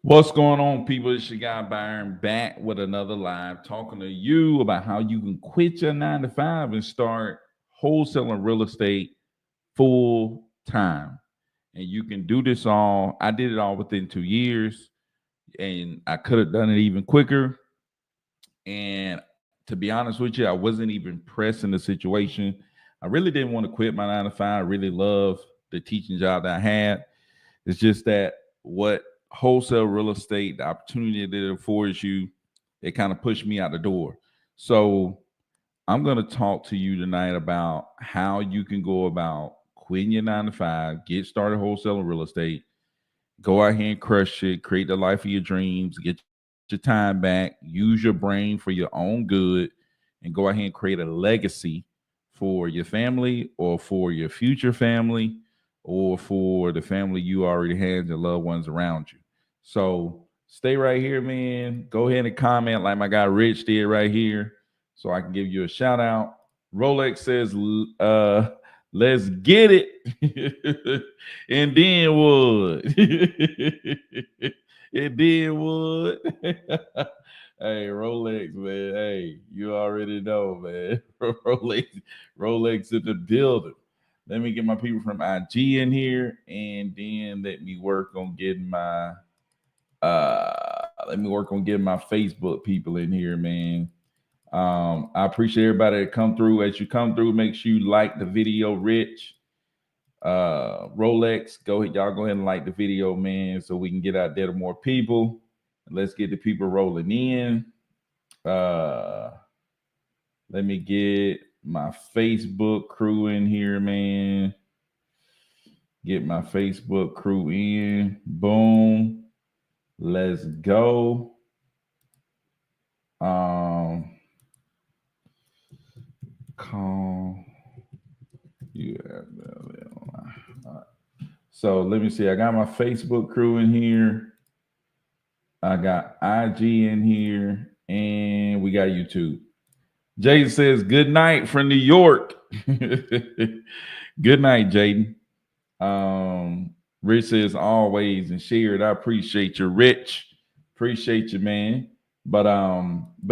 What's going on, people? It's your guy Byron back with another live talking to you about how you can quit your 9 to 5 and start wholesaling real estate full time. And you can do this all. I did it all within 2 years, and I could have done it even quicker. And to be honest with you, I wasn't even pressing the situation. I really didn't want to quit my 9 to 5. I really love the teaching job that I had. It's just that what wholesale real estate, the opportunity that it affords you, it kind of pushed me out the door. So I'm going to talk to you tonight about how you can go about quitting your 9 to 5, get started wholesaling real estate, go out here and crush it, create the life of your dreams, get your time back, use your brain for your own good, and go out here and create a legacy for your family or for your future family or for the family you already have, your loved ones around you. So stay right here, man. Go ahead and comment like my guy Rich did right here so I can give you a shout out. Rolex says, let's get it. And then what? And then what? Hey, Rolex, man. Hey, you already know, man. Rolex in the building. Let me get my people from IG in here, and then let me work on getting my Facebook people in here, man. I appreciate everybody that come through. As you come through, make sure you like the video, Rich. Rolex, y'all go ahead and like the video, man, so we can get out there to more people. Let's get the people rolling in. Uh, Let me get my Facebook crew in here, man. Get my Facebook crew in. Boom. Let's go. Call you. All right. So let me see. I got my Facebook crew in here. I got IG in here, and we got YouTube. Jaden says, good night from New York. Good night, Jaden. Rich says, always and shared. I appreciate you, Rich. Appreciate you, man. But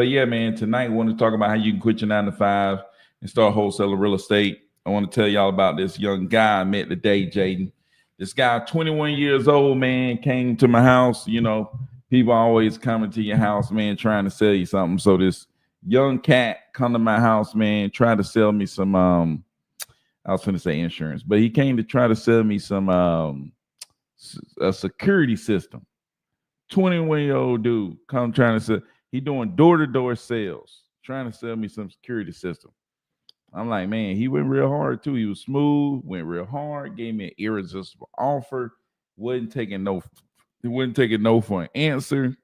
yeah, man, tonight we want to talk about how you can quit your 9 to 5 and start wholesaling real estate. I want to tell y'all about this young guy I met today, Jaden. This guy, 21 years old, man, came to my house. You know, people always coming to your house, man, trying to sell you something. So this young cat come to my house, man, trying to sell me some I was going to say insurance, but he came to try to sell me some a security system. 21-year-old dude come trying to sell. He doing door-to-door sales, trying to sell me some security system. I'm like, man, he went real hard too. He was smooth, went real hard, gave me an irresistible offer, wasn't taking no, he wasn't taking no for an answer.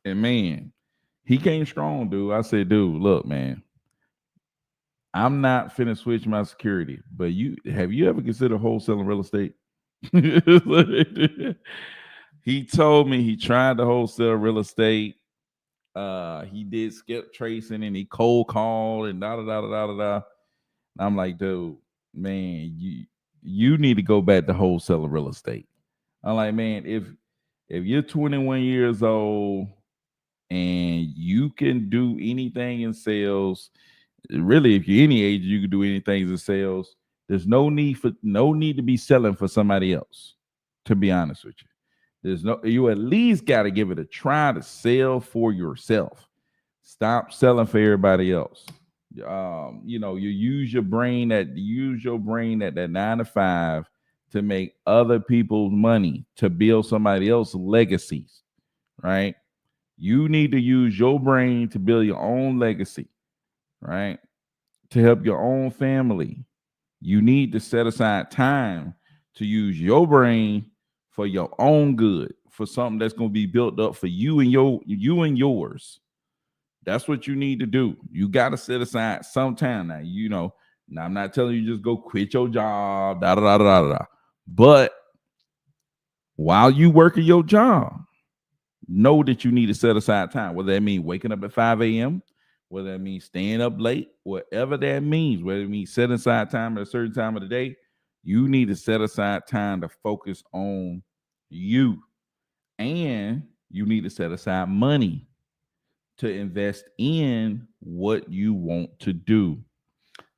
And man, he came strong, dude. I said, dude, look, man, I'm not finna switch my security, but you ever considered wholesaling real estate? He told me he tried to wholesale real estate. He did skip tracing and he cold called and da da da da da da. I'm like, dude, man, you need to go back to wholesaling real estate. I'm like, man, if you're 21 years old and you can do anything in sales, really, if you're any age, you can do anything in sales. There's no need to be selling for somebody else. To be honest with you, you at least got to give it a try to sell for yourself. Stop selling for everybody else. You use your brain at that 9 to 5 to make other people's money to build somebody else's legacies, right? You need to use your brain to build your own legacy, right? To help your own family. You need to set aside time to use your brain for your own good, for something that's going to be built up for you and yours. That's what you need to do. You got to set aside some time. Now I'm not telling you just go quit your job, da da da da da. But while you working your job, know that you need to set aside time. Whether that means waking up at 5 a.m., whether that means staying up late, whatever that means, whether it means setting aside time at a certain time of the day, you need to set aside time to focus on you. And you need to set aside money to invest in what you want to do.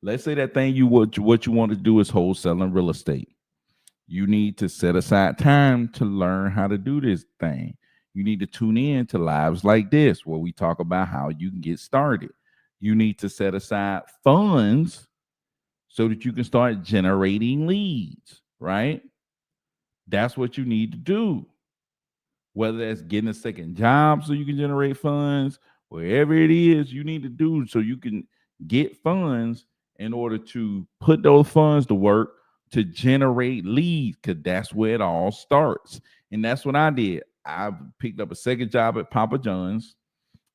Let's say that thing what you want to do is wholesaling real estate. You need to set aside time to learn how to do this thing. You need to tune in to lives like this where we talk about how you can get started. You need to set aside funds so that you can start generating leads, right? That's what you need to do. Whether that's getting a second job so you can generate funds, wherever it is you need to do so you can get funds in order to put those funds to work to generate leads, because that's where it all starts. And that's what I did. I picked up a second job at Papa John's.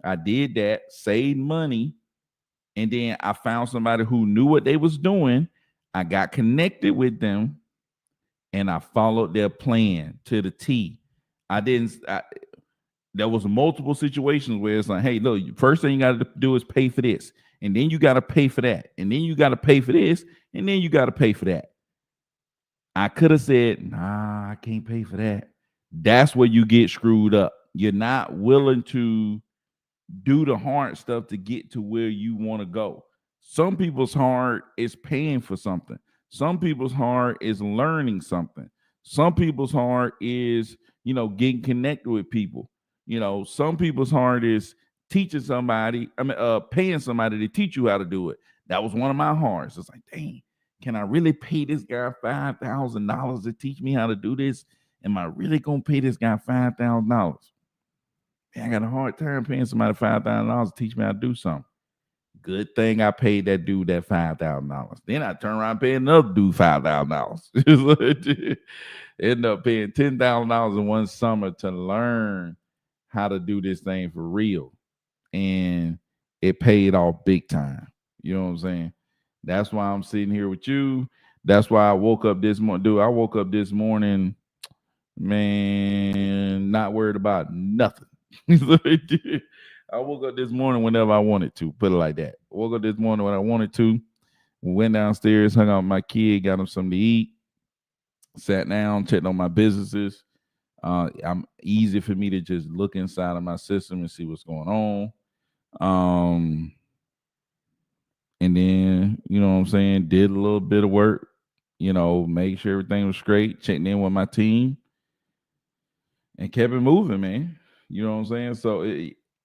I did that, saved money, and then I found somebody who knew what they was doing. I got connected with them and I followed their plan to the T. I didn't. There was multiple situations where it's like, hey, look, first thing you got to do is pay for this, and then you got to pay for that, and then you got to pay for this, and then you got to pay for that. I could have said, nah, I can't pay for that. That's where you get screwed up. You're not willing to do the hard stuff to get to where you want to go. Some people's heart is paying for something. Some people's heart is learning something. Some people's heart is, getting connected with people. Some people's heart is teaching somebody, paying somebody to teach you how to do it. That was one of my hearts. It's like, dang, can I really pay this guy $5,000 to teach me how to do this? Am I really gonna pay this guy $5,000? Man, I got a hard time paying somebody $5,000 to teach me how to do something. Good thing I paid that dude that $5,000. Then I turn around paying another dude $5,000. End up paying $10,000 in one summer to learn how to do this thing for real, and it paid off big time. You know what I'm saying? That's why I'm sitting here with you. That's why I woke up this morning. Dude, I woke up this morning, man, not worried about nothing. I woke up this morning whenever I wanted to, put it like that. I woke up this morning when I wanted to, went downstairs, hung out with my kid, got him something to eat, sat down, checked on my businesses. I'm easy for me to just look inside of my system and see what's going on. And then, you know what I'm saying, did a little bit of work, make sure everything was straight, checked in with my team, and kept it moving, man. You know what I'm saying? So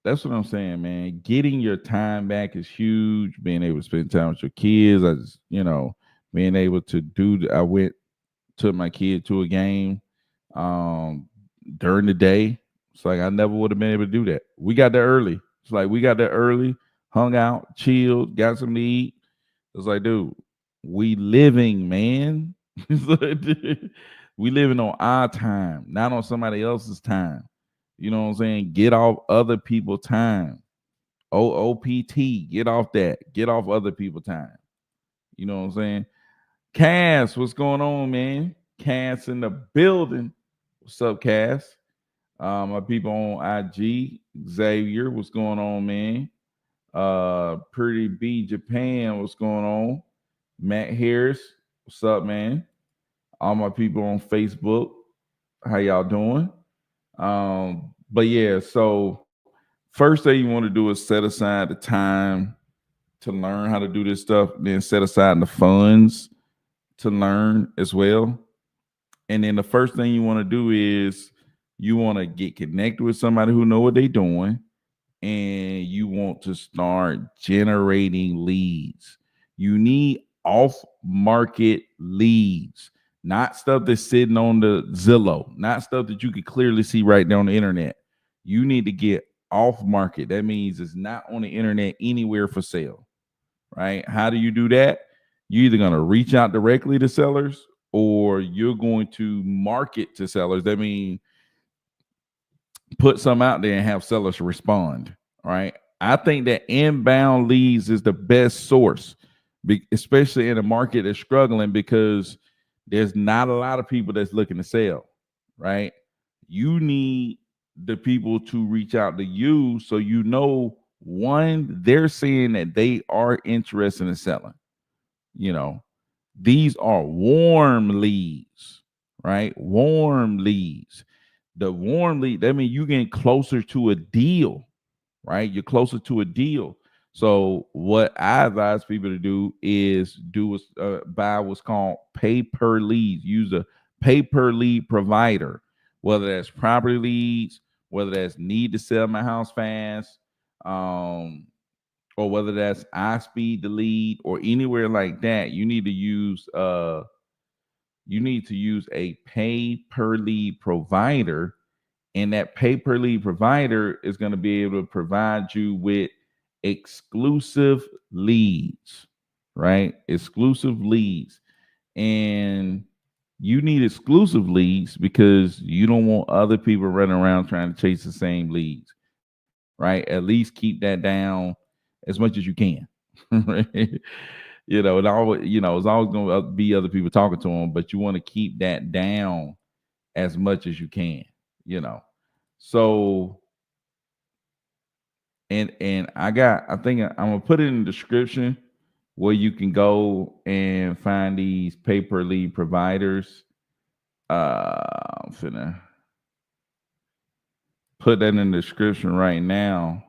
that's what I'm saying, man. Getting your time back is huge. Being able to spend time with your kids, being able to I went took my kid to a game during the day. It's like I never would have been able to do that. We got there early. It's like we got there early, hung out, chilled, got something to eat. It's like, dude, we living, man. We living on our time, not on somebody else's time. You know what I'm saying? Get off other people's time. OOPT, get off that. Get off other people's time. You know what I'm saying? Cass, what's going on, man? Cass in the building. What's up, Cass? My people on IG. Xavier, what's going on, man? Pretty B Japan, what's going on? Matt Harris, what's up, man? All my people on Facebook, how y'all doing? But yeah, so first thing you want to do is set aside the time to learn how to do this stuff, then set aside the funds to learn as well. And then the first thing you want to do is you want to get connected with somebody who know what they're doing, and you want to start generating leads. You need off-market leads, not stuff that's sitting on the Zillow, not stuff that you can clearly see right there on the internet. You need to get off-market. That means it's not on the internet anywhere for sale, right? How do you do that? You're either going to reach out directly to sellers or you're going to market to sellers. That means put some out there and have sellers respond, right? I think that inbound leads is the best source, especially in a market that's struggling, because there's not a lot of people that's looking to sell, right? You need the people to reach out to you so one, they're saying that they are interested in selling. These are warm leads, right? Warm leads. The warm lead, that means you getting closer to a deal, right? You're closer to a deal. So what I advise people to do is buy what's called pay per lead. Use a pay per lead provider, whether that's property leads, whether that's need to sell my house fast, um, or whether that's I speed the lead or anywhere like that. You need to use a pay per lead provider, and that pay per lead provider is going to be able to provide you with exclusive leads, right? Exclusive leads. And you need exclusive leads because you don't want other people running around trying to chase the same leads, right? At least keep that down as much as you can. Right? It's always going to be other people talking to them, but you want to keep that down as much as you can, you know. So, and I think I'm gonna put it in the description where you can go and find these pay per lead providers. I'm finna put that in the description right now.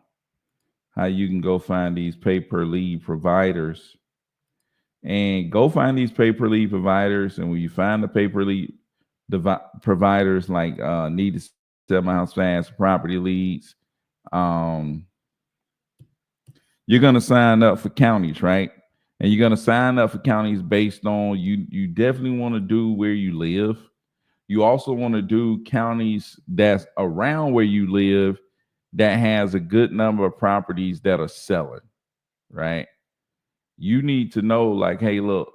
How you can go find these pay per lead providers, and go find these pay per lead providers. And when you find the pay per lead providers like Need to Sell My House Fast, Property Leads, um, you're gonna sign up for counties, right? And you're gonna sign up for counties based on you definitely want to do where you live. You also want to do counties that's around where you live that has a good number of properties that are selling, right? You need to know, like, hey, look,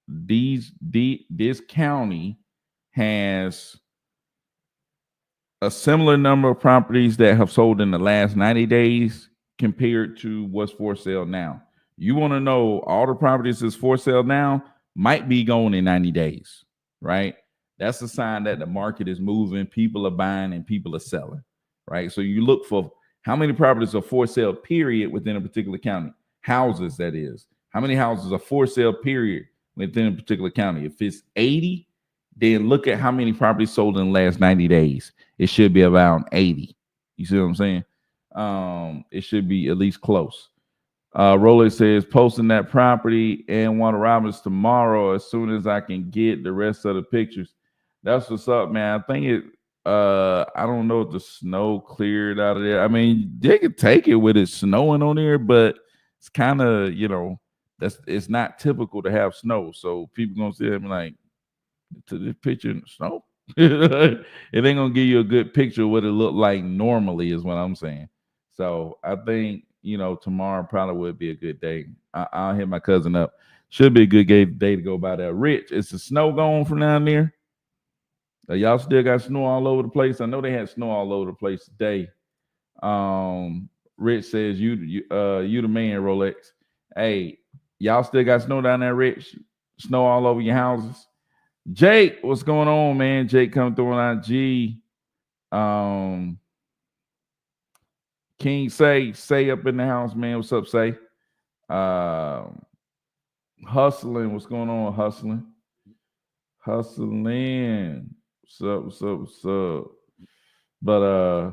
this county has a similar number of properties that have sold in the last 90 days compared to what's for sale now. You want to know all the properties that's for sale now might be going in 90 days, right? That's a sign that the market is moving, people are buying and people are selling, right? So you look for how many properties are for sale, period, within a particular county. Houses, that is. How many houses are for sale, period, within a particular county? If it's 80, then look at how many properties sold in the last 90 days. It should be around 80. You see what I'm saying? It should be at least close. Rolex says posting that property and Warner Robins tomorrow as soon as I can get the rest of the pictures. That's what's up, man. I think I don't know if the snow cleared out of there. I mean, they could take it with it snowing on there, but it's kind of, it's not typical to have snow. So people gonna see them like, to this picture in the snow. It ain't gonna give you a good picture of what it looked like normally, is what I'm saying. So I think tomorrow probably would be a good day. I'll hit my cousin up. Should be a good day to go by there. Rich, is the snow gone from down there? Y'all still got snow all over the place? I know they had snow all over the place today. Um, Rich says you the man, Rolex. Hey, y'all still got snow down there, Rich? Snow all over your houses? Jake, what's going on, man? Jake coming through on IG. King say up in the house, man. What's up, say? Hustling, what's going on? Hustling. What's up? What's up? But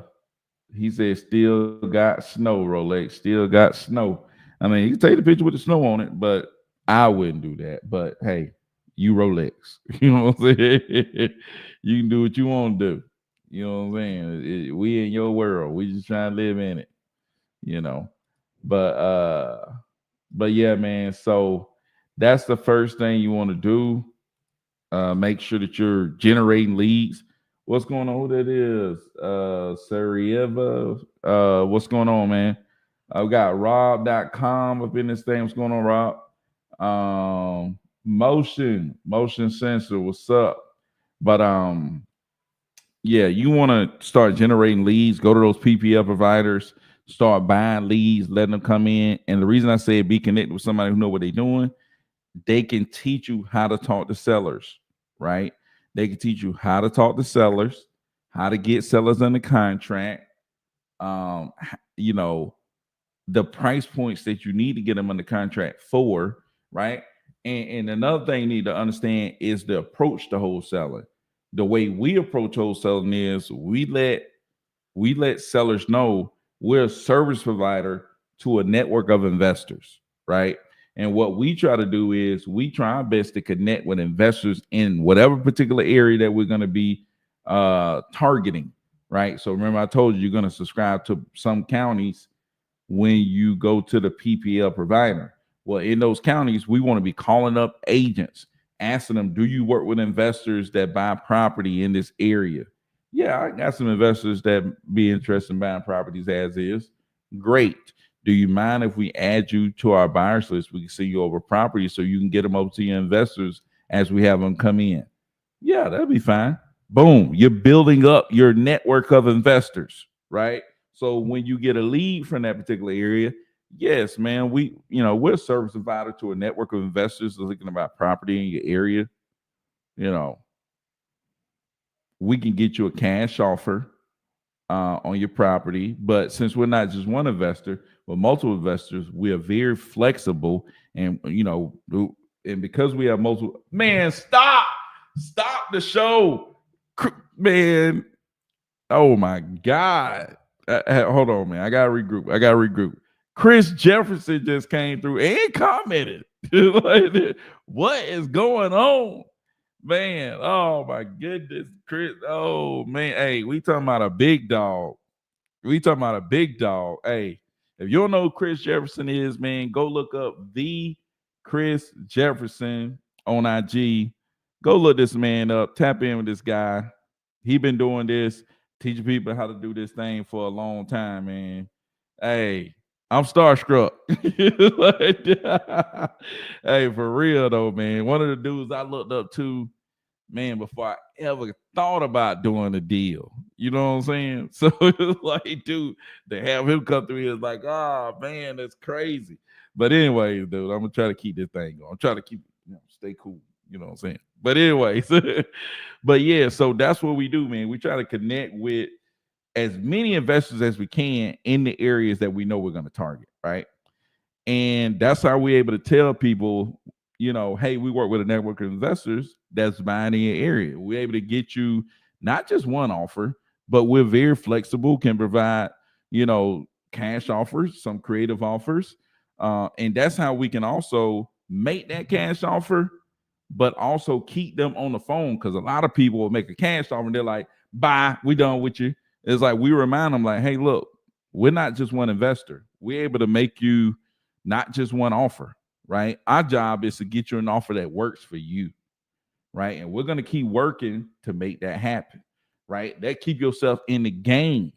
he said still got snow, Rolex. Still got snow. I mean, you can take the picture with the snow on it, but I wouldn't do that. But hey, you Rolex. You know what I'm saying? You can do what you want to do. You know what I'm saying? We in your world. We just trying to live in it. You know. But but yeah, man. So that's the first thing you want to do. Make sure that you're generating leads. What's going on? Who that is? Sarieva. What's going on, man? I've got Rob.com up in this thing. What's going on, Rob? Motion sensor. What's up? But yeah, you want to start generating leads. Go to those PPL providers. Start buying leads, letting them come in. And the reason I say be connected with somebody who know what they're doing, they can teach you how to talk to sellers, right? They can teach you how to talk to sellers, how to get sellers under contract, um, you know, the price points that you need to get them under contract for, right? And another thing you need to understand is the approach to wholesaling. The way we approach wholesaling is we let sellers know we're a service provider to a network of investors, right? And what we try to do is we try our best to connect with investors in whatever particular area that we're going to be targeting, right? So remember, I told you you're going to subscribe to some counties when you go to the PPL provider. Well, in those counties, we want to be calling up agents, asking them, do you work with investors that buy property in this area? Yeah, I got some investors that be interested in buying properties as is. Great. Do you mind if we add you to our buyers list? We can see you over property so you can get them over to your investors as we have them come in. Yeah, that'd be fine. Boom, you're building up your network of investors, right? So when you get a lead from that particular area, yes, man, we're a service provider to a network of investors looking about property in your area. You know, we can get you a cash offer on your property, but since we're not just one investor, but multiple investors, we are very flexible, and and because we have multiple, man, stop the show, man. Oh my God. Hold on, man. I gotta regroup. Chris Jefferson just came through and commented. Like, what is going on? Man, oh my goodness, Chris. Oh man. Hey, we talking about a big dog. Hey, if you don't know who Chris Jefferson is, man, go look up the Chris Jefferson on IG. Go look this man up. Tap in with this guy. He been doing this, teaching people how to do this thing for a long time, man. Hey, I'm starstruck. Hey, for real though, man. One of the dudes I looked up to, man, before I ever thought about doing a deal. You know what I'm saying? So it's like, dude, to have him come through here is like, oh man, that's crazy. But anyways, dude, I'm gonna try to keep this thing going. I'm trying to keep, stay cool. You know what I'm saying? But anyways, but yeah, so that's what we do, man. We try to connect with as many investors as we can in the areas that we know we're going to target, right? And that's how we're able to tell people, hey, we work with a network of investors that's buying in your area. We're able to get you not just one offer, but we're very flexible, can provide, cash offers, some creative offers. And that's how we can also make that cash offer, but also keep them on the phone. Because a lot of people will make a cash offer and they're like, bye, we done with you. It's like we remind them, like, hey, look, we're not just one investor. We're able to make you not just one offer, right? Our job is to get you an offer that works for you, right? And we're going to keep working to make that happen, right? That keep yourself in the game.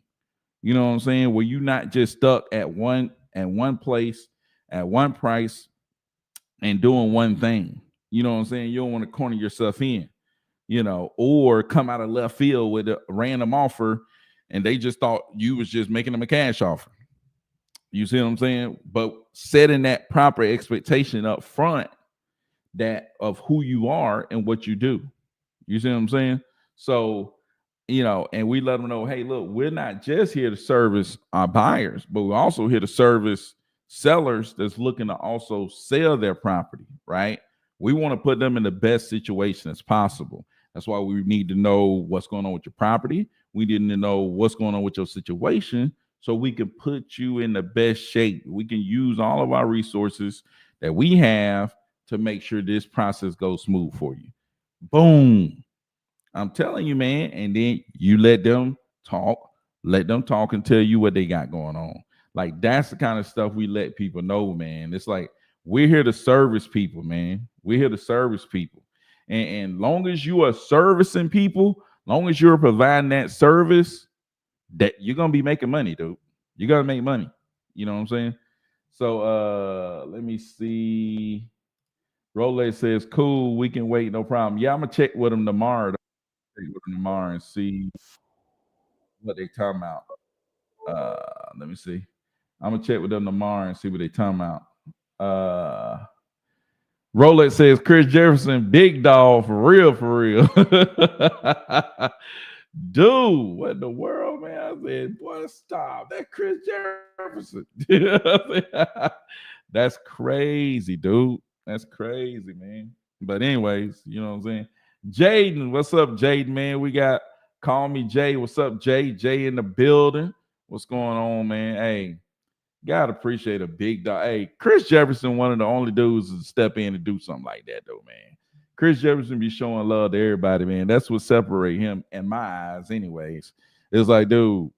You know what I'm saying? Where you're not just stuck at one place, at one price, and doing one thing. You know what I'm saying? You don't want to corner yourself in, or come out of left field with a random offer and they just thought you was just making them a cash offer. You see what I'm saying? But setting that proper expectation up front that of who you are and what you do. You see what I'm saying? So, and we let them know, hey, look, we're not just here to service our buyers, but we're also here to service sellers that's looking to also sell their property, right? We want to put them in the best situation as possible. That's why we need to know what's going on with your property. We need to know what's going on with your situation so we can put you in the best shape. We can use all of our resources that we have to make sure this process goes smooth for you. Boom. I'm telling you, man. And then you let them talk and tell you what they got going on. Like, that's the kind of stuff we let people know, man. It's like, we're here to service people, man. We're here to service people. And long as you are servicing people, long as you're providing that service, that you're going to be making money, dude. You got to make money. You know what I'm saying? So let me see. Rolex says, cool, we can wait, no problem. Yeah, I'm going to check with them tomorrow. And see what they talking about. Let me see. I'm gonna check with them tomorrow and see what they talking about. Rolex says Chris Jefferson, big dog for real, for real. Dude, what in the world, man? I said, boy, stop. That Chris Jefferson. That's crazy, dude. That's crazy, man. But anyways, you know what I'm saying? Jaden, what's up, Jaden, man? We got Call Me Jay. What's up, Jay? Jay in the building. What's going on, man? Hey, gotta appreciate a big dog. Hey, Chris Jefferson, one of the only dudes to step in and do something like that, though, man. Chris Jefferson be showing love to everybody, man. That's what separate him in my eyes, anyways. It's like, dude,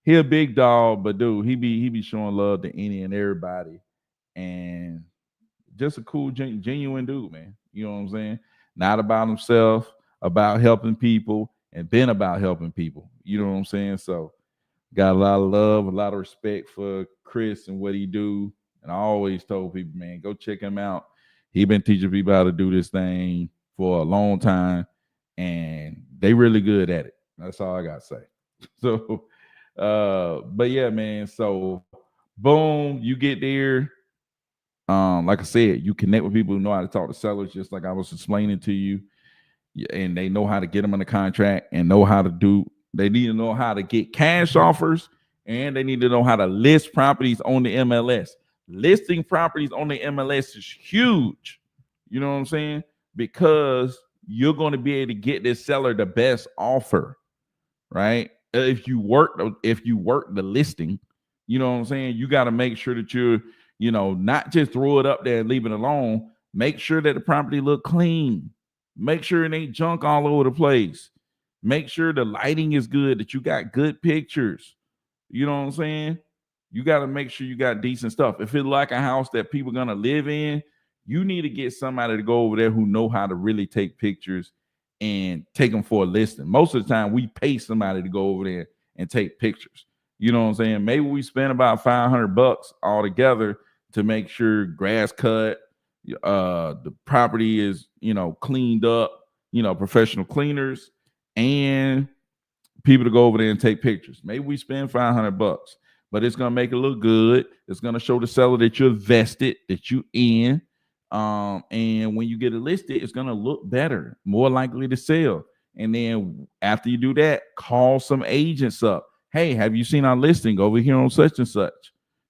he a big dog, but dude, he be showing love to any and everybody, and just a cool, genuine dude, man. You know what I'm saying? Not about himself, about helping people, and been about helping people. You know what I'm saying? So got a lot of love, a lot of respect for Chris and what he do. And I always told people, man, go check him out. He been teaching people how to do this thing for a long time, and they really good at it. That's all I gotta say. So, but yeah, man. So, boom, you get there. Like I said, you connect with people who know how to talk to sellers, just like I was explaining to you, and they know how to get them in the contract and know how to do. They need to know how to get cash offers, and they need to know how to list properties on the MLS. Listing properties on the MLS is huge. You know what I'm saying? Because you're going to be able to get this seller the best offer, right? If you work the listing, you know what I'm saying? You got to make sure that you're, not just throw it up there and leave it alone. Make sure that the property look clean. Make sure it ain't junk all over the place. Make sure the lighting is good, that you got good pictures. You know what I'm saying? You got to make sure you got decent stuff. If it's like a house that people gonna live in, you need to get somebody to go over there who know how to really take pictures and take them for a listing. Most of the time, we pay somebody to go over there and take pictures. You know what I'm saying? Maybe we spend about $500 all together to make sure grass cut, the property is cleaned up, professional cleaners, and people to go over there and take pictures. Maybe we spend $500, but it's gonna make it look good. It's gonna show the seller that you're vested, that you in. And when you get it listed, it's gonna look better, more likely to sell. And then after you do that, call some agents up. Hey, have you seen our listing over here on such and such?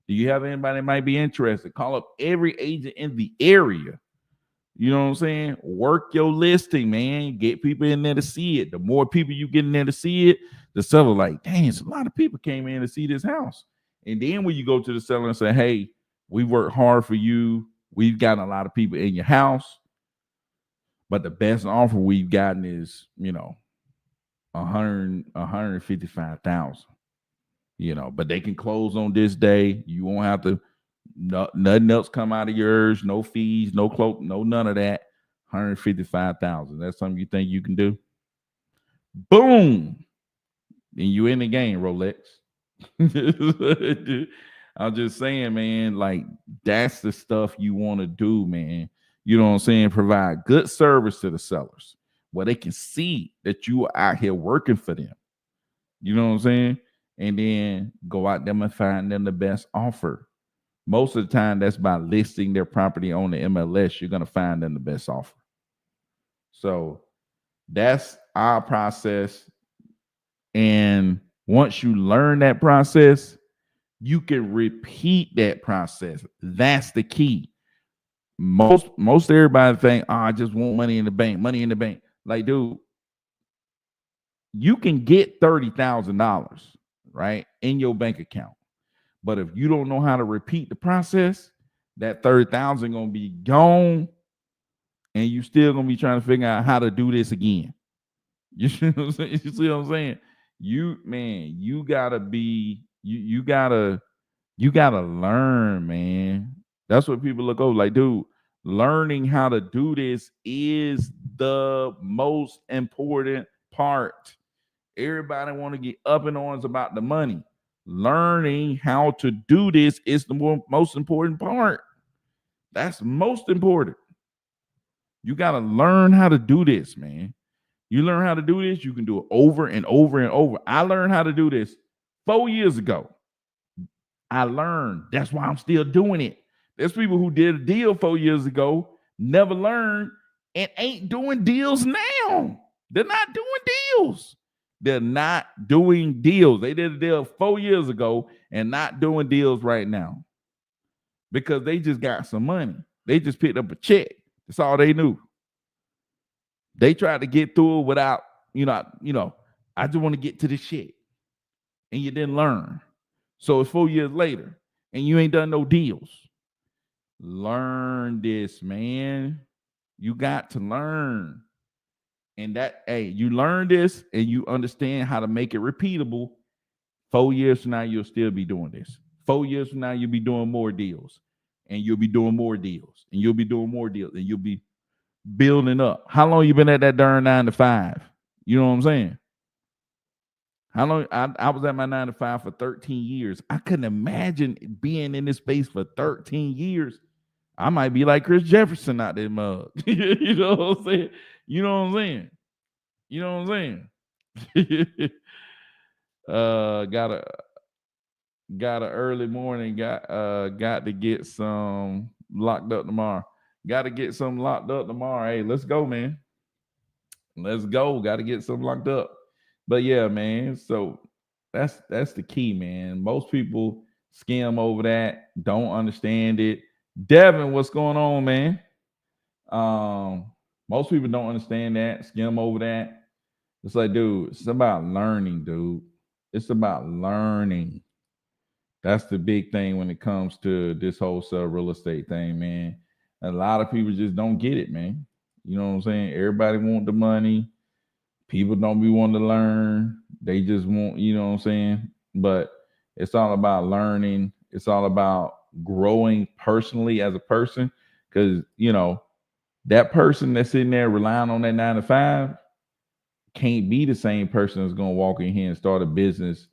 Do you have anybody that might be interested? Call up every agent in the area. You know what I'm saying? Work your listing, man. Get people in there to see it. The more people you get in there to see it, the seller like, dang, it's a lot of people came in to see this house. And then when you go to the seller and say, hey, we worked hard for you. We've gotten a lot of people in your house, but the best offer we've gotten is, 155,000. But they can close on this day. You won't have to. Nothing else come out of yours. No fees, no cloak, no none of that. 155,000. That's something you think you can do? Boom. And you in the game, Rolex. I'm just saying, man, like that's the stuff you want to do, man. You know what I'm saying? Provide good service to the sellers where they can see that you are out here working for them. You know what I'm saying? And then go out there and find them the best offer. Most of the time, that's by listing their property on the MLS. You're going to find them the best offer. So that's our process. And once you learn that process, you can repeat that process. That's the key. Most everybody think, oh, I just want money in the bank, money in the bank. Like, dude, you can get $30,000, right, in your bank account. But if you don't know how to repeat the process, that 30,000 gonna be gone, and you still gonna be trying to figure out how to do this again. You see what I'm saying? You see what I'm saying? You gotta be you gotta learn, man. That's what people look over like, dude. Learning how to do this is the most important part. Everybody want to get up in arms about the money. Learning how to do this is the most important part. That's most important. You got to learn how to do this, man. You learn how to do this, you can do it over and over and over. I learned how to do this 4 years ago. I learned. That's why I'm still doing it. There's people who did a deal 4 years ago, never learned, and ain't doing deals now. They're not doing deals. They're not doing deals. They did a deal 4 years ago and not doing deals right now because they just got some money. They just picked up a check. That's all they knew. They tried to get through it without, I just want to get to this shit. And you didn't learn. So it's 4 years later and you ain't done no deals. Learn this, man. You got to learn. And that, hey, you learn this and you understand how to make it repeatable. 4 years from now, you'll still be doing this. 4 years from now, you'll be doing more deals. And you'll be doing more deals. And you'll be doing more deals. And you'll be building up. How long you been at that darn 9 to 5? You know what I'm saying? How long? I was at my 9 to 5 for 13 years. I couldn't imagine being in this space for 13 years. I might be like Chris Jefferson out there mug. You know what I'm saying? You know what I'm saying? You know what I'm saying? Got a early morning. Got to get some locked up tomorrow. Got to get some locked up tomorrow. Hey, let's go, man. Let's go. Got to get some locked up. But yeah, man. So that's the key, man. Most people skim over that, don't understand it. Devin, what's going on, man? Most people don't understand that, skim over that. It's like, dude, it's about learning, dude. It's about learning. That's the big thing when it comes to this wholesale real estate thing, man. A lot of people just don't get it, man. You know what I'm saying? Everybody want the money. People don't be wanting to learn. They just want, you know what I'm saying? But it's all about learning. It's all about growing personally as a person. Because, that person that's sitting there relying on that 9 to 5 can't be the same person that's going to walk in here and start a business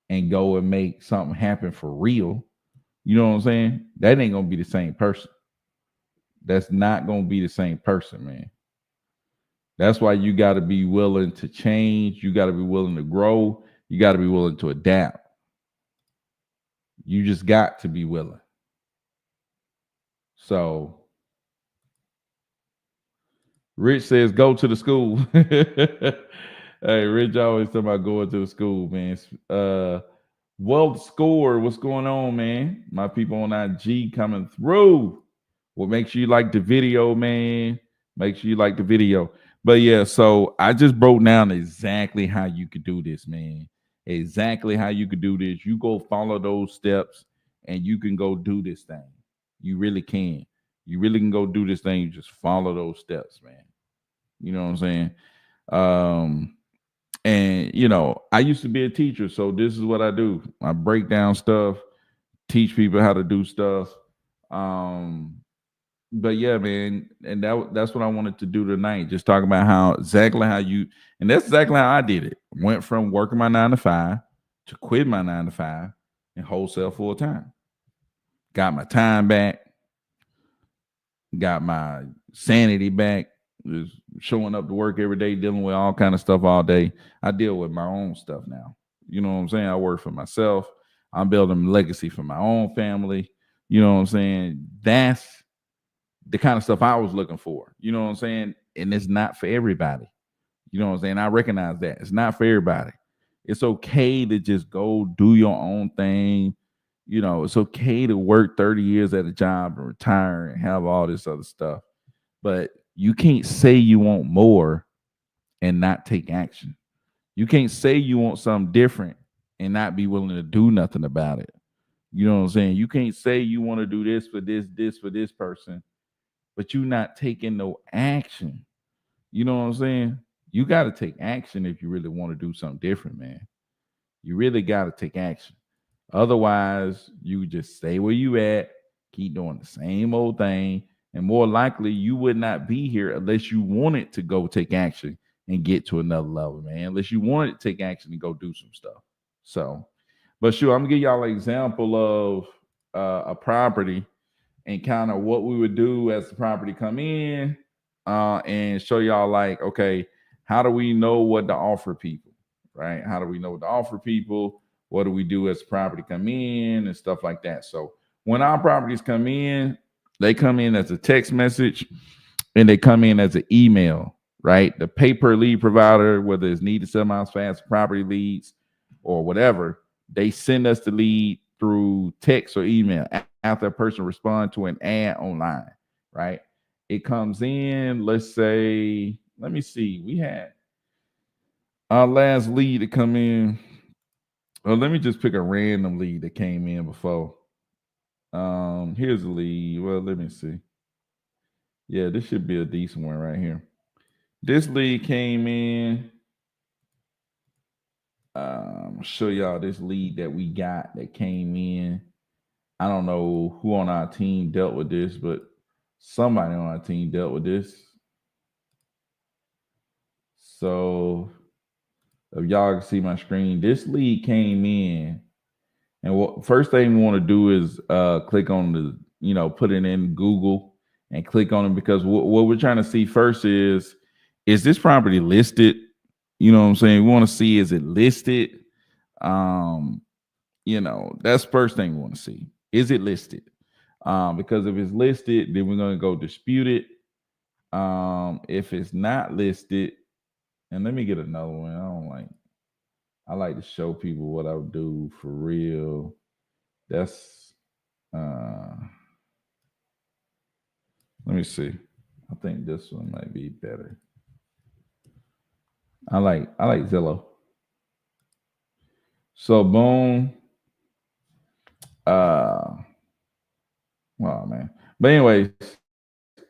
and go and make something happen for real. You know what I'm saying? That ain't going to be the same person. That's not going to be the same person, man. That's why you got to be willing to change. You got to be willing to grow. You got to be willing to adapt. You just got to be willing. So, Rich says, go to the school. Hey, Rich always talking about going to the school, man. Wealth Score, what's going on, man? My people on IG coming through. Well, make sure you like the video, man. Make sure you like the video. But yeah, so I just broke down exactly how you could do this, man. Exactly how you could do this. You go follow those steps and you can go do this thing. You really can. You really can go do this thing. You just follow those steps, man. You know what I'm saying? And I used to be a teacher, so this is what I do. I break down stuff, teach people how to do stuff. But yeah, man, and that's what I wanted to do tonight. Just talk about exactly how you, and that's exactly how I did it. Went from working my 9 to 5 to quit my 9 to 5 and wholesale full time. Got my time back, got my sanity back. Just showing up to work every day, dealing with all kind of stuff all day. I deal with my own stuff now. You know what I'm saying? I work for myself. I'm building legacy for my own family. You know what I'm saying? That's the kind of stuff I was looking for. You know what I'm saying? And it's not for everybody. You know what I'm saying? I recognize that. It's not for everybody. It's okay to just go do your own thing. It's okay to work 30 years at a job and retire and have all this other stuff. But you can't say you want more and not take action. You can't say you want something different and not be willing to do nothing about it. You know what I'm saying? You can't say you want to do this for this person, but you not taking no action. You know what I'm saying? You got to take action if you really want to do something different, man. You really got to take action. Otherwise, you just stay where you at, keep doing the same old thing, and more likely you would not be here unless you wanted to go take action and get to another level, man. Unless you wanted to take action and go do some stuff. So, but sure, I'm gonna give y'all an example of a property and kind of what we would do as the property come in, and show y'all like, okay, how do we know what to offer people, right? How do we know what to offer people? What do we do as property come in and stuff like that? So when our properties come in, they come in as a text message and they come in as an email, right? The pay-per lead provider, whether it's Need to Sell My House Fast property leads or whatever, they send us the lead through text or email after a person responds to an ad online, right? It comes in, let's say Let me see. We had our last lead to come in. Well, let me just pick a random lead that came in before. Here's the lead. Well, let me see. Yeah, this should be a decent one right here. This lead came in. Show y'all this lead that we got that came in. I don't know who on our team dealt with this, but somebody on our team dealt with this. So if y'all can see my screen, this lead came in. And what first thing we want to do is click on the, put it in Google and click on it because what we're trying to see first is this property listed? You know what I'm saying? We want to see, is it listed? Um, that's first thing we want to see. Is it listed? Because if it's listed, then we're going to go dispute it. If it's not listed, and let me get another one. I like to show people what I would do for real. That's let me see. I think this one might be better. I like Zillow. So boom. Oh man. But anyways,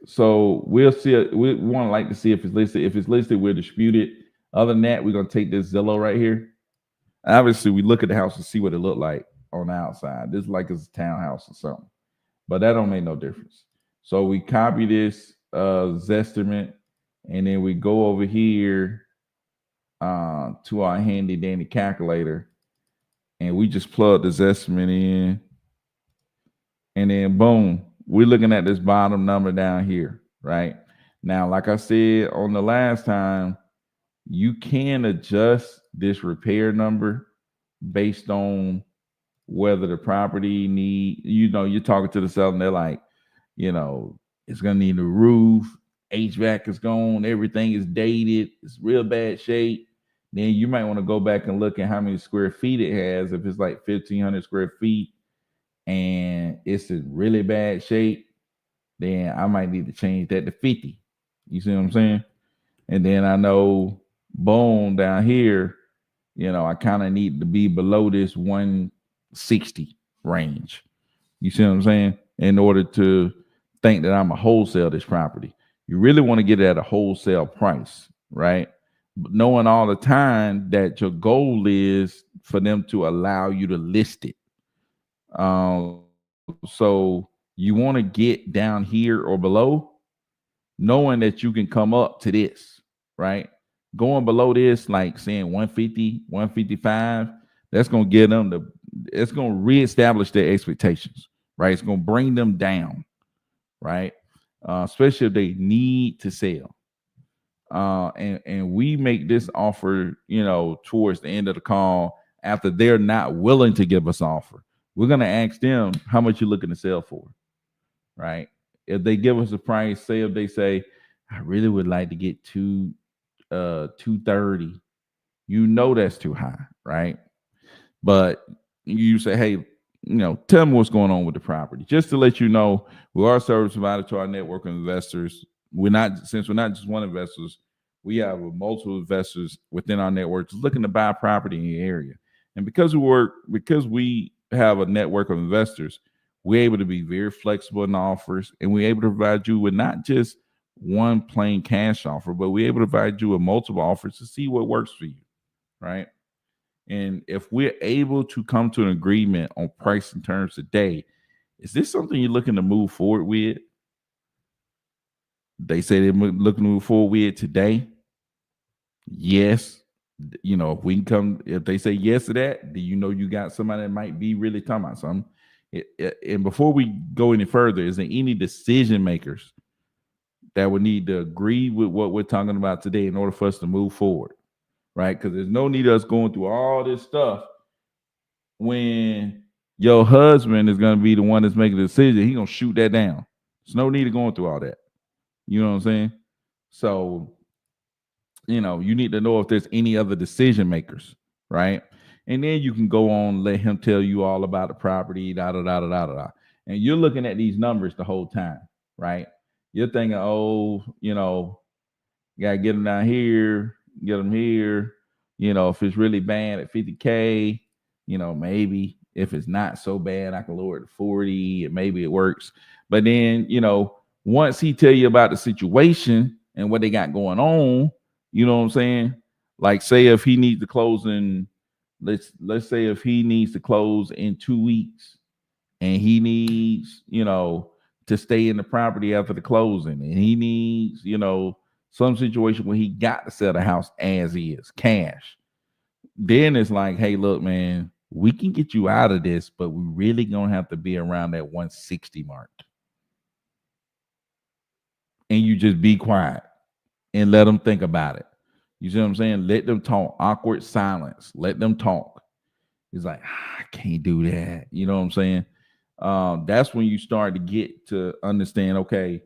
so we'll see it. We want to like to see if it's listed. If it's listed, we'll dispute it. Other than that, we're gonna take this Zillow right here. Obviously, we look at the house and see what it looked like on the outside. This is like it's a townhouse or something, but that don't make no difference. So we copy this Zestimate, and then we go over here to our handy dandy calculator, and we just plug the Zestimate in, and then boom, we're looking at this bottom number down here, right? Now, like I said on the last time, you can adjust this repair number based on whether the property you're talking to the seller and they're like, it's gonna need a roof, HVAC is gone, everything is dated, it's real bad shape. Then you might want to go back and look at how many square feet it has. If it's like 1,500 square feet and it's in really bad shape, then I might need to change that to 50. You see what I'm saying? And then I know, boom, down here, I kind of need to be below this 160 range. You see what I'm saying? In order to think that I'm a wholesale this property. You really want to get it at a wholesale price, right? But knowing all the time that your goal is for them to allow you to list it. So you want to get down here or below, knowing that you can come up to this, right? Going below this, like saying 150, 155, that's going to get them it's going to reestablish their expectations, right? It's going to bring them down, right? Especially if they need to sell. And we make this offer, towards the end of the call after they're not willing to give us offer. We're going to ask them how much you're looking to sell for, right? If they give us a price, say if they say, I really would like to get 230, that's too high, right? But you say, hey, tell me what's going on with the property. Just to let you know, we are a service provider to our network of investors. Since we're not just one investors, we have multiple investors within our network just looking to buy property in the area. And because we have a network of investors, we're able to be very flexible in the offers, and we're able to provide you with not just one plain cash offer, but we're able to provide you with multiple offers to see what works for you, right? And if we're able to come to an agreement on price and terms today, is this something you're looking to move forward with? They say they're looking to move forward with today. Yes. If they say yes to that, do you got somebody that might be really talking about something? And before we go any further, is there any decision makers that would need to agree with what we're talking about today in order for us to move forward? Right? Because there's no need of us going through all this stuff when your husband is going to be the one that's making the decision. He's going to shoot that down. There's no need of going through all that. You know what I'm saying? So, you need to know if there's any other decision makers, right? And then you can go on, let him tell you all about the property, da da da da da da. And you're looking at these numbers the whole time, right? You're thinking, oh, You gotta get them down here, get them here. If it's really bad at 50K, maybe if it's not so bad, I can lower it to 40 and maybe it works. But then, once he tell you about the situation and what they got going on, you know what I'm saying? Like say if he needs to close in, let's say if he needs to close in 2 weeks and he needs, to stay in the property after the closing, and he needs, some situation where he got to sell the house as is, cash. Then it's like, hey, look, man, we can get you out of this, but we really gonna have to be around that 160 mark. And you just be quiet and let them think about it. You see what I'm saying? Let them talk. Awkward silence. Let them talk. It's like, I can't do that. You know what I'm saying? That's when you start to get to understand, okay,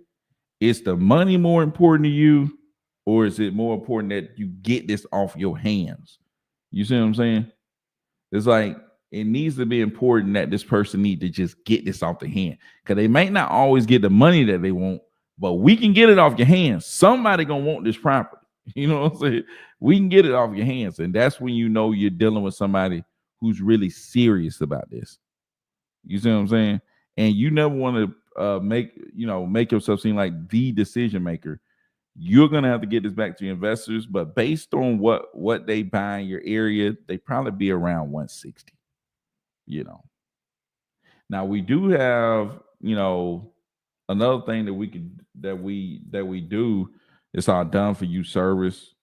is the money more important to you, or is it more important that you get this off your hands? You see what I'm saying? It's like it needs to be important that this person need to just get this off the hand, because they might not always get the money that they want, but we can get it off your hands. Somebody gonna want this property. You know what I'm saying? We can get it off your hands, and that's when you know you're dealing with somebody who's really serious about this. You see what I'm saying? And you never want to make yourself seem like the decision maker. You're gonna have to get this back to your investors, but based on what they buy in your area, they probably be around 160. You know. Now we do have, another thing that we could that we do is our done for you service,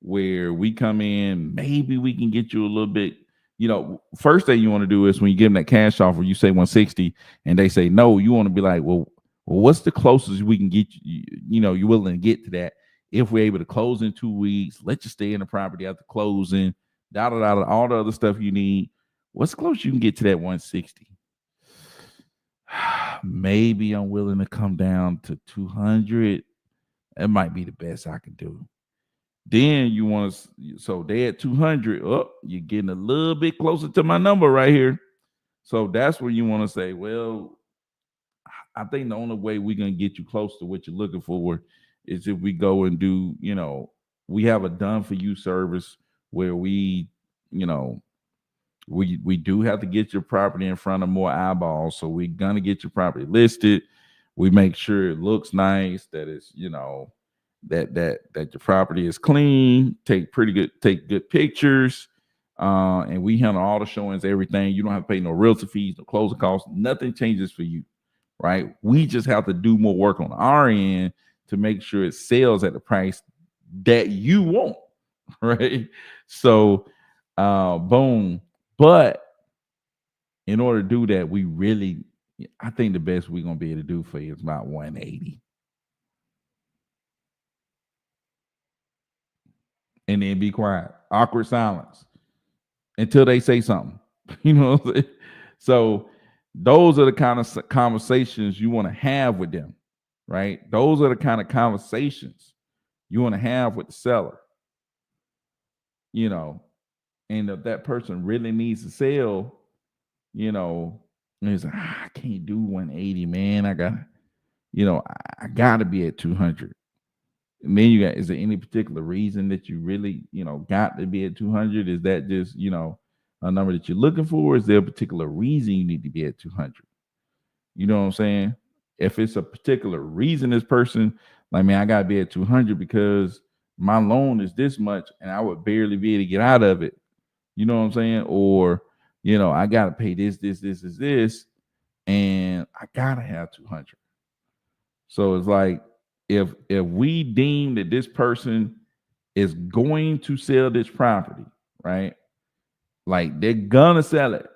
where we come in, maybe we can get you a little bit. First thing you want to do is when you give them that cash offer, you say 160 and they say no, you want to be like, well, what's the closest we can get you? You're willing to get to that. If we're able to close in 2 weeks, let you stay in the property after closing, all the other stuff you need. What's close you can get to that 160? Maybe I'm willing to come down to 200. That might be the best I can do. Then you want to, so they at 200. Oh, you're getting a little bit closer to my number right here. So that's where you want to say, well, I think the only way we're gonna get you close to what you're looking for is if we go and do, we have a done for you service where we, you know, we do have to get your property in front of more eyeballs. So we're gonna get your property listed. We make sure it looks nice, that it's, that your property is clean, take good pictures. And we handle all the showings, everything. You don't have to pay no realtor fees, no closing costs, nothing changes for you, right? We just have to do more work on our end to make sure it sells at the price that you want, right? So boom. But in order to do that, I think the best we're gonna be able to do for you is about 180. And then be quiet. Awkward silence until they say something. You know what I'm saying? So those are the kind of conversations you want to have with them, right? Those are the kind of conversations you want to have with the seller, you know. And if that person really needs to sell, and he's like, I can't do 180, man. I gotta be at 200. And then is there any particular reason that you really, got to be at 200? Is that just, a number that you're looking for? Is there a particular reason you need to be at 200? You know what I'm saying? If it's a particular reason, this person, like, man, I got to be at 200 because my loan is this much and I would barely be able to get out of it. You know what I'm saying? Or, I got to pay this, and I got to have 200. So it's like, if we deem that this person is going to sell this property, right? Like they're gonna sell it.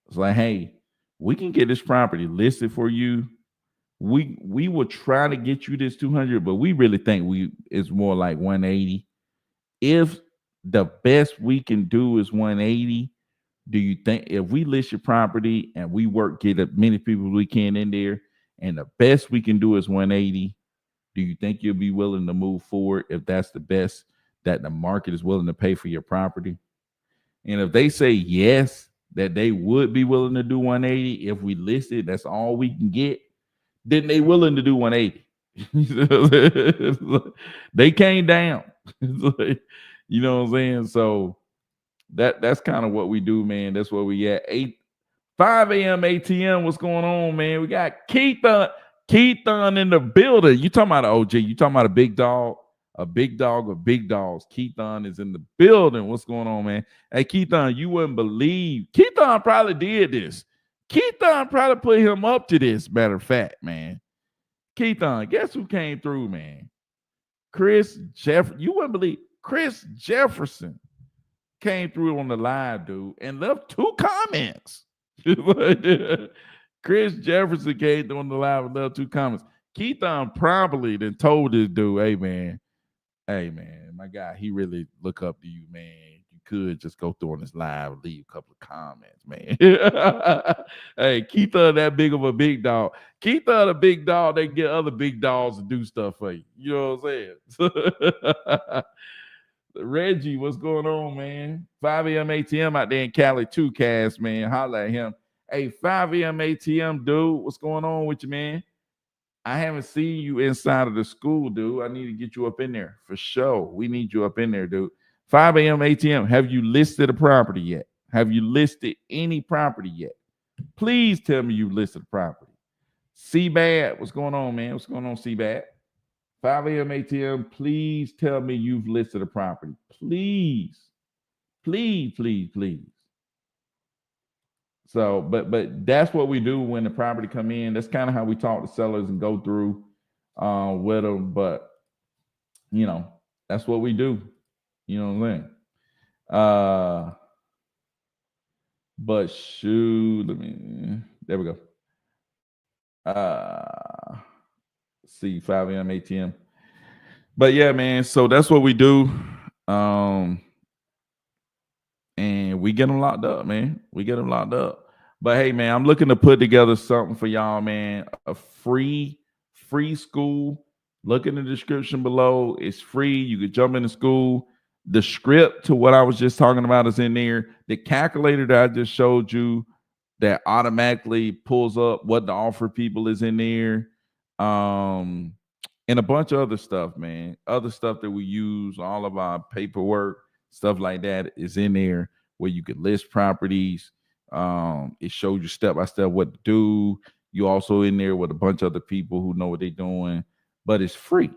It's like, hey, we can get this property listed for you. We will try to get you this 200, but we really think it's more like 180. If the best we can do is 180, do you think if we list your property and we get as many people as we can in there, and the best we can do is 180, do you think you'll be willing to move forward if that's the best that the market is willing to pay for your property? And if they say yes, that they would be willing to do 180 if we list it, that's all we can get, then they willing to do 180. They came down. You know what I'm saying? So that's kind of what we do, man. That's where we at. 5 a.m. ATM. What's going on, man? We got Keithon in the building. You talking about OG? You talking about a big dog? A big dog of big dogs. Keithon is in the building. What's going on, man? Hey, Keithon, you wouldn't believe. Keithon probably did this. Keithon probably put him up to this. Matter of fact, man. Keithon, guess who came through, man? Chris Jefferson. You wouldn't believe Chris Jefferson came through on the live, dude, and left 2 comments. Chris Jefferson came through on the live and left 2 comments. Keithon probably then told this dude, hey man, my guy, he really look up to you, man. You could just go through on this live and leave a couple of comments, man. Hey, Keithon, that big of a big dog. Keithon, a big dog, they get other big dogs to do stuff for you. You know what I'm saying? Reggie, what's going on, man? 5 a.m. ATM out there in Cali too, Cass, man. Holla at him. Hey, 5 a.m. ATM, dude. What's going on with you, man? I haven't seen you inside of the school, dude. I need to get you up in there for sure. We need you up in there, dude. 5 a.m. ATM. Have you listed a property yet? Have you listed any property yet? Please tell me you listed a property. C-Bad, what's going on, man? What's going on, C-Bad? 5 a.m. ATM, please tell me you've listed a property. Please. Please, please, please. So, but that's what we do when the property come in. That's kind of how we talk to sellers and go through with them. But, you know, that's what we do. You know what I'm saying? But shoot, there we go. See 5 a.m. ATM. But yeah, man. So that's what we do. And we get them locked up, man. We get them locked up. But hey, man, I'm looking to put together something for y'all, man. A free school. Look in the description below. It's free. You could jump into school. The script to what I was just talking about is in there. The calculator that I just showed you that automatically pulls up what the offer people is in there. And a bunch of other stuff, man. Other stuff that we use, all of our paperwork, stuff like that is in there where you can list properties. It shows you step by step what to do. You also in there with a bunch of other people who know what they're doing, but it's free.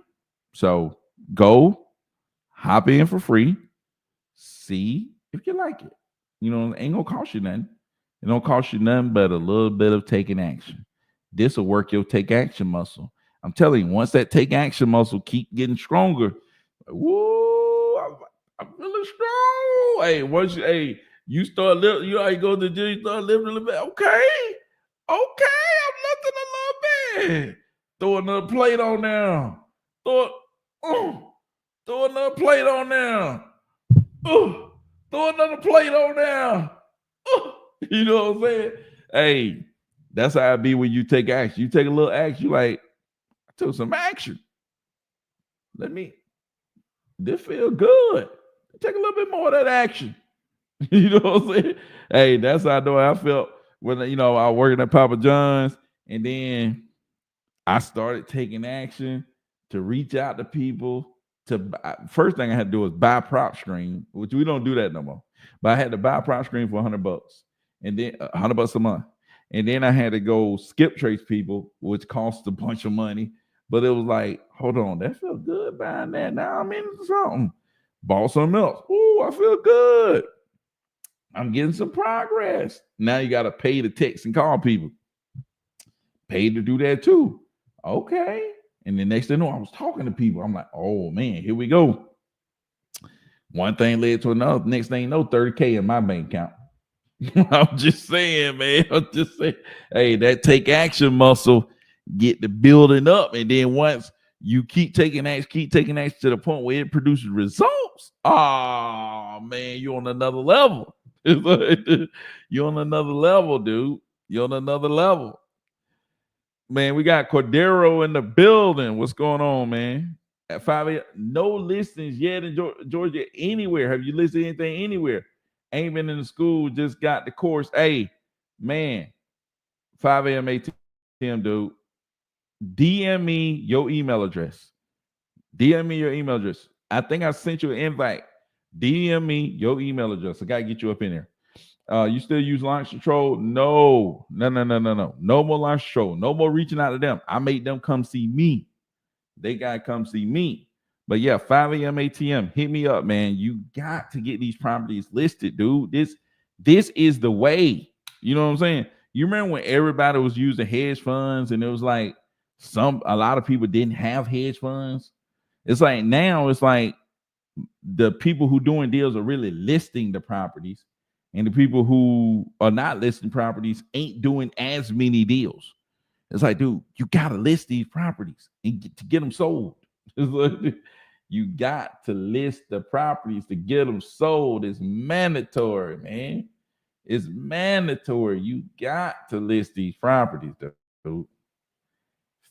So go hop in for free. See if you like it. You know, it ain't gonna cost you nothing. It don't cost you nothing but a little bit of taking action. This will work your take action muscle. I'm telling you, once that take action muscle keep getting stronger, woo, I'm feeling strong. Hey, once you start lifting, you already go to the gym, you start lifting a little bit. Okay, I'm lifting a little bit. Throw another plate on now. Throw another plate on now. Throw another plate on now. You know what I'm saying? Hey, that's how it be when you take action. You take a little action, you like, I took some action. This feel good. Take a little bit more of that action. You know what I'm saying? Hey, that's how I know I felt when, I was working at Papa John's, and then I started taking action to reach out to people. First thing I had to do was buy prop screen, which we don't do that no more. But I had to buy a prop screen for $100, and then $100 a month. And then I had to go skip trace people, which cost a bunch of money. But it was like, hold on, that feels good buying that. Now I'm into something. Bought something else. Ooh, I feel good. I'm getting some progress. Now you got to pay to text and call people. Pay to do that too. Okay. And the next thing I know, I was talking to people. I'm like, oh man, here we go. One thing led to another. Next thing you know, 30K in my bank account. I'm just saying, man. I'm just saying. Hey, that take action muscle, get the building up. And then once you keep taking action to the point where it produces results. Oh man, you're on another level. You're on another level, dude. You're on another level. Man, we got Cordero in the building. What's going on, man? At 5 a.m. No listings yet in Georgia anywhere. Have you listed anything anywhere? Ain't been in the school, just got the course. Hey, man, 5 a.m. ATM, dude. DM me your email address. DM me your email address. I think I sent you an invite. DM me your email address. I gotta get you up in there. You still use launch control? No, no, no, no, no, no. No more launch control. No more reaching out to them. I made them come see me. They gotta come see me. But yeah, 5 a.m. ATM, hit me up, man. You got to get these properties listed, dude. This is the way. You know what I'm saying? You remember when everybody was using hedge funds and it was like a lot of people didn't have hedge funds? It's like now it's like the people who doing deals are really listing the properties, and the people who are not listing properties ain't doing as many deals. It's like, dude, you gotta list these properties and to get them sold. Like, you got to list the properties to get them sold. It's mandatory, man. It's mandatory. You got to list these properties, dude.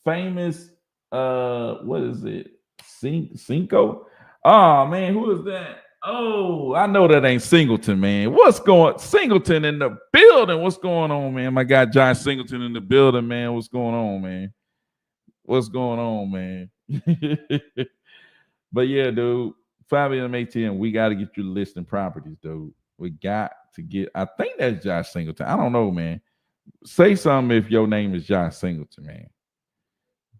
Famous, what is it? Cinco? Oh man, who is that? Oh, I know that ain't Singleton, man. What's going Singleton in the building? What's going on, man? My guy John Singleton in the building, man. What's going on, man? What's going on, man? But yeah, dude, 5 a.m. ATM, we got to get you listing properties, dude. We got to get, I think that's Josh Singleton. I don't know, man. Say something if your name is Josh Singleton, man.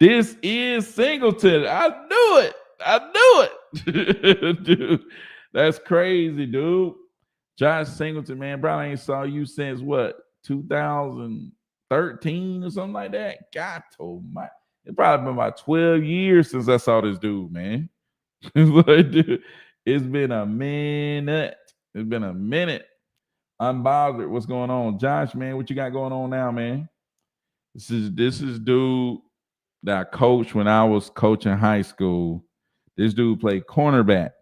This is Singleton. I knew it. I knew it. Dude, that's crazy, dude. Josh Singleton, man. Bro, I ain't saw you since what, 2013 or something like that? God told my, it's probably been about 12 years since I saw this dude, man. Like, dude, it's been a minute. It's been a minute. Unbothered. What's going on? Josh, man, what you got going on now, man? This is dude that I coached when I was coaching high school. This dude played cornerback.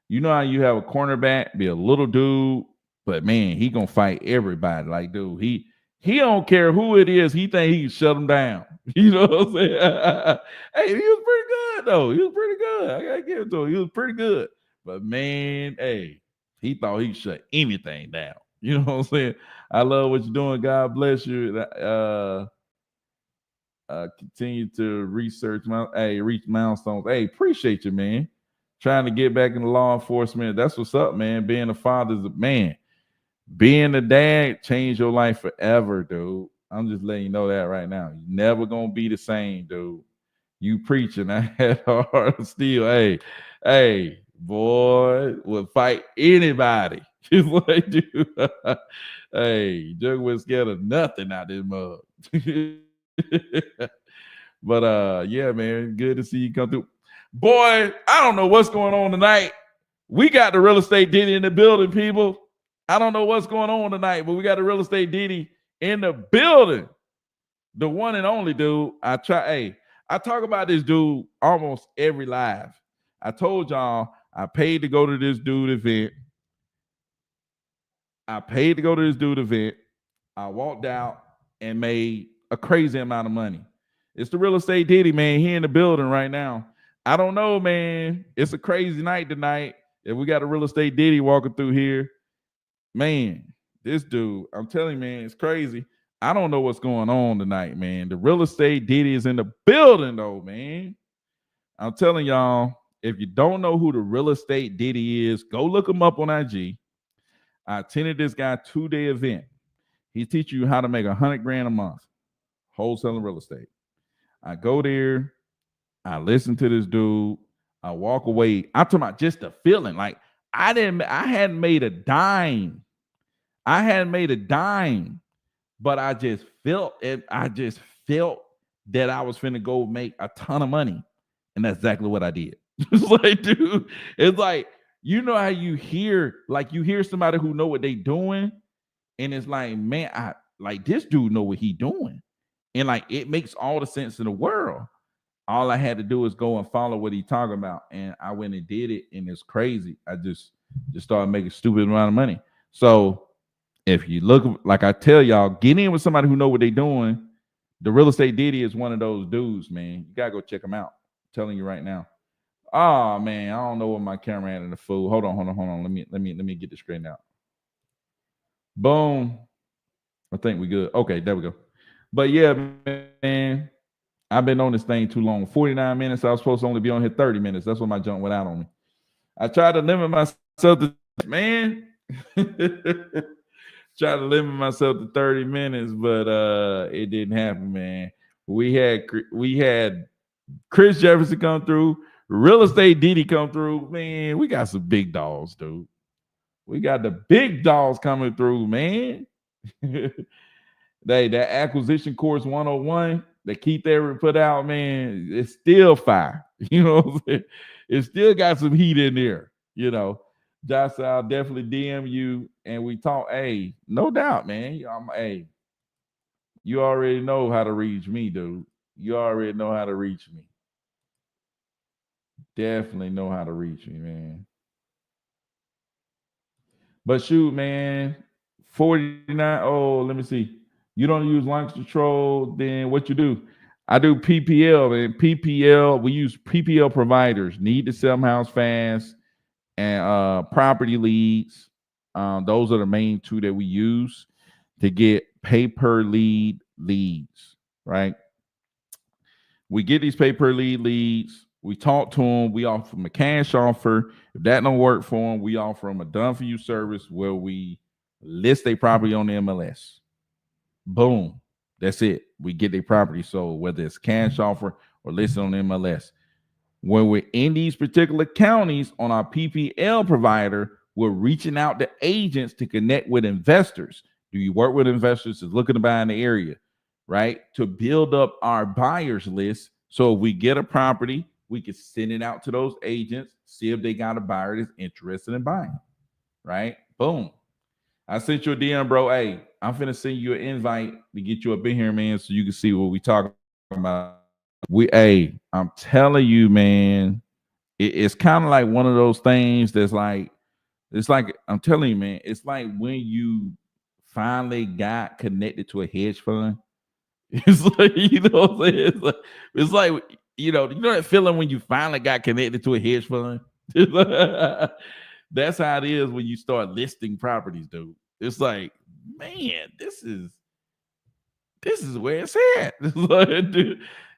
You know how you have a cornerback, be a little dude, but man, he gonna fight everybody. Like, dude, he don't care who it is. He think he can shut them down. You know what I'm saying? Hey, he was pretty good though. He was pretty good. I gotta give it to him. He was pretty good. But man, hey, he thought he could shut anything down. You know what I'm saying? I love what you're doing. God bless you. Continue to reach milestones. Hey, appreciate you, man. Trying to get back into law enforcement. That's what's up, man. Being a father's a man. Being a dad changed your life forever, dude. I'm just letting you know that right now. You're never gonna be the same, dude. You preaching, I had hard steel. Hey, boy, would fight anybody. Just like, dude. Hey, Jug was scared of nothing out this mug. But yeah, man, good to see you come through. Boy, I don't know what's going on tonight. We got the real estate Diddy in the building, people. I don't know what's going on tonight, but we got the real estate Diddy in the building. The one and only dude. I talk about this dude almost every live. I told y'all I paid to go to this dude event. I walked out and made a crazy amount of money. It's the real estate Diddy, man. He in the building right now. I don't know, man. It's a crazy night tonight. If we got a real estate Diddy walking through here, man, this dude, I'm telling you, man, it's crazy. I don't know what's going on tonight, man. The real estate Diddy is in the building, though, man. I'm telling y'all, if you don't know who the real estate Diddy is, go look him up on IG. I attended this guy 2-day event. He teach you how to make $100,000 a month, wholesaling real estate. I go there, I listen to this dude, I walk away. I'm talking about just the feeling. Like I hadn't made a dime. But I just felt it. I just felt that I was finna go make a ton of money. And that's exactly what I did. It's like, dude, it's like, you know how you hear somebody who know what they doing, and it's like, man, I like this dude know what he doing. And like it makes all the sense in the world. All I had to do is go and follow what he talking about. And I went and did it, and it's crazy. I just started making stupid amount of money. So if you look, like I tell y'all, get in with somebody who know what they doing. The real estate Diddy is one of those dudes, man. You gotta go check him out. I'm telling you right now. Oh man, I don't know what my camera had in the fool. Hold on. Let me get this straightened out. Boom. I think we good. Okay, there we go. But yeah, man, I've been on this thing too long. 49 minutes. I was supposed to only be on here 30 minutes. That's what my junk went out on me. I tried to limit myself to, man. Try to limit myself to 30 minutes, but it didn't happen, man. We had Chris Jefferson come through, real estate Diddy come through. Man, we got some big dogs, dude. We got the big dogs coming through, man. That acquisition course 101 that Keith Everett put out, man, it's still fire. You know what I'm saying? It still got some heat in there, you know. Josh, I'll definitely DM you and we talk. Hey, no doubt, man. Hey, you already know how to reach me, dude. You already know how to reach me. Definitely know how to reach me, man. But shoot, man, 49. Oh, let me see. You don't use launch control, then what you do? I do PPL, man. PPL, we use PPL providers, need to sell house fast, and property leads. Those are the main two that we use to get pay per lead leads, right? We get these pay per lead leads. We talk to them. We offer them a cash offer. If that don't work for them, we offer them a done for you service where we list their property on the MLS. Boom. That's it. We get their property sold, whether it's cash offer or listed on the MLS. When we're in these particular counties on our PPL provider, we're reaching out to agents to connect with investors. Do you work with investors that's looking to buy in the area, right? To build up our buyers list. So if we get a property, we can send it out to those agents, see if they got a buyer that's interested in buying, right? Boom. I sent you a DM, bro. Hey, I'm finna send you an invite to get you up in here, man, so you can see what we talking about. I'm telling you, man, it's kind of like one of those things that's like, it's like, I'm telling you, man, it's like when you finally got connected to a hedge fund. It's like, you know what I'm saying? It's like you know that feeling when you finally got connected to a hedge fund? That's how it is when you start listing properties, dude. It's like, man, this is where it's at.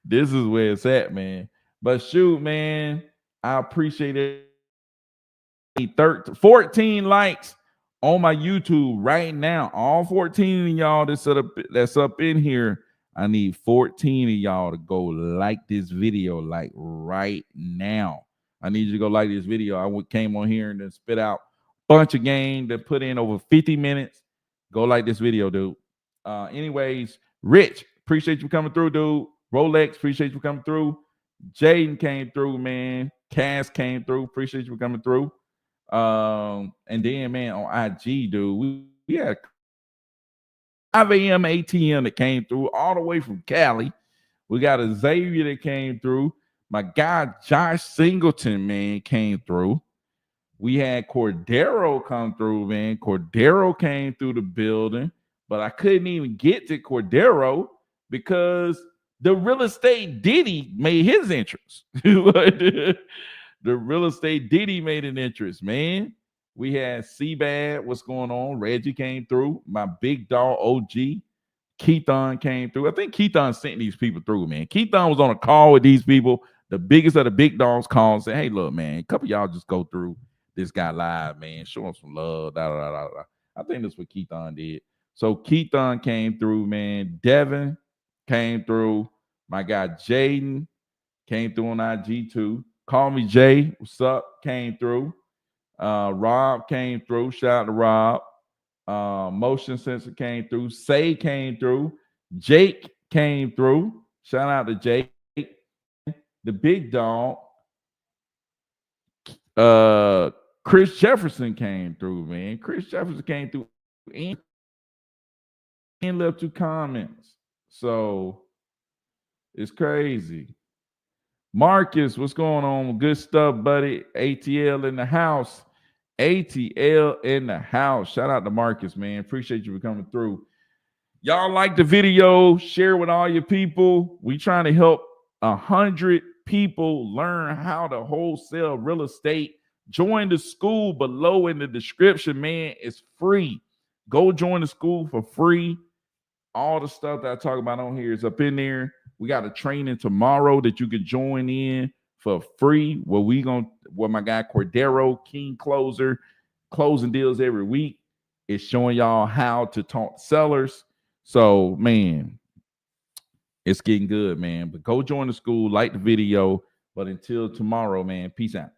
This is where it's at, man. But shoot, man, I appreciate it. 14 likes on my YouTube right now. All 14 of y'all that's up in here. I need 14 of y'all to go like this video like right now. I need you to go like this video. I came on here and then spit out a bunch of game that put in over 50 minutes. Go like this video, dude. Anyways, Rich, appreciate you coming through, dude. Rolex, appreciate you coming through. Jaden came through, man. Cass came through. Appreciate you coming through. And then, man, on IG, dude, we had 5 a.m. ATM that came through all the way from Cali. We got a Xavier that came through. My guy Josh Singleton, man, came through. We had Cordero come through, man. Cordero came through the building, but I couldn't even get to Cordero because the real estate Diddy made his entrance. The real estate Diddy made an entrance, man. We had Seabad, what's going on? Reggie came through. My big dog OG. Keithon came through. I think Keithon sent these people through, man. Keithon was on a call with these people. The biggest of the big dogs called and said, hey, look, man, a couple of y'all just go through this guy live, man. Show him some love. Da, da, da, da. I think that's what Keithon did. So Keithon came through, man. Devin came through. My guy Jaden came through on IG too. Call me Jay. What's up? Came through. Rob came through. Shout out to Rob. Motion Sensor came through. Say came through. Jake came through. Shout out to Jake. The big dog. Chris Jefferson came through, man. Chris Jefferson came through and left 2 comments. So it's crazy. Marcus, what's going on? Good stuff, buddy. ATL in the house. ATL in the house. Shout out to Marcus, man. Appreciate you for coming through. Y'all like the video, share with all your people. We trying to help 100 people learn how to wholesale real estate. Join the school below in the description, man. It's free. Go join the school for free. All the stuff that I talk about on here is up in there. We got a training tomorrow that you can join in for free. Where my guy Cordero, King Closer, closing deals every week, is showing y'all how to talk to sellers. So, man, it's getting good, man. But go join the school, like the video. But until tomorrow, man, peace out.